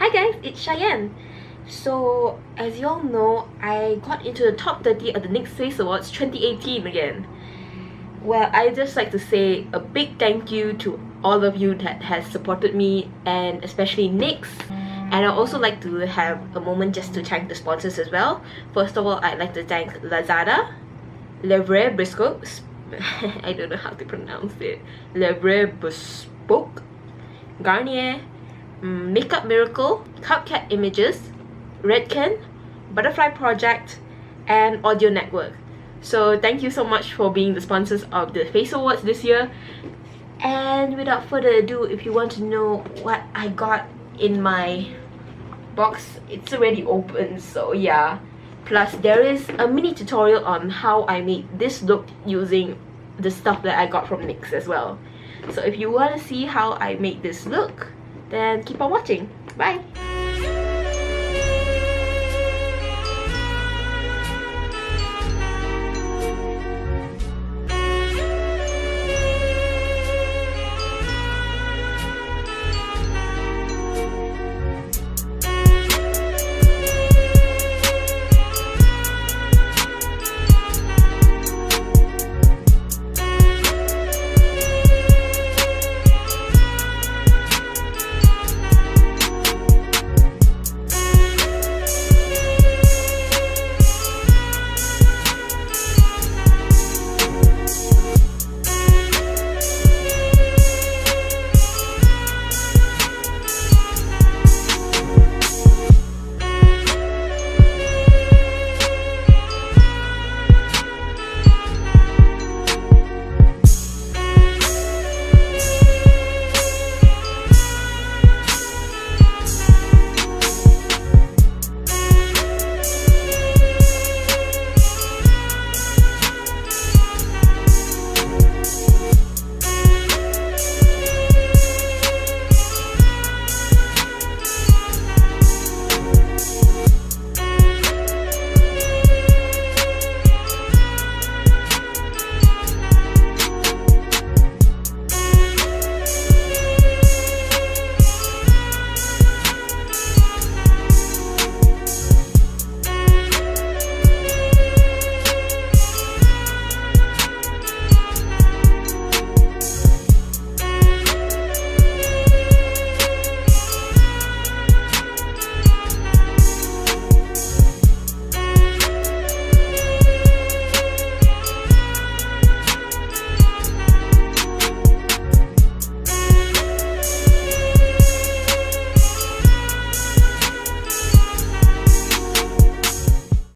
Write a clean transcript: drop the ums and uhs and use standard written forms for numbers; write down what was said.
Hi guys, it's Cheyenne. So, as you all know, I got into the top 30 of the NYX Face Awards 2018 again. Well, I just like to say a big thank you to all of you that has supported me, and especially NYX. And I also like to have a moment just to thank the sponsors as well. First of all, I'd like to thank Lazada, Levre Bespoke, I don't know how to pronounce it, Levre Bespoke, Garnier, Makeup Miracle, Cupcat Images, Redken, Butterfly Project, and Audio Network. So thank you so much for being the sponsors of the Face Awards this year. And without further ado, if you want to know what I got in my box, it's already open, so yeah. Plus there is a mini tutorial on how I made this look using the stuff that I got from NYX as well. So if you want to see how I made this look, then keep on watching. Bye!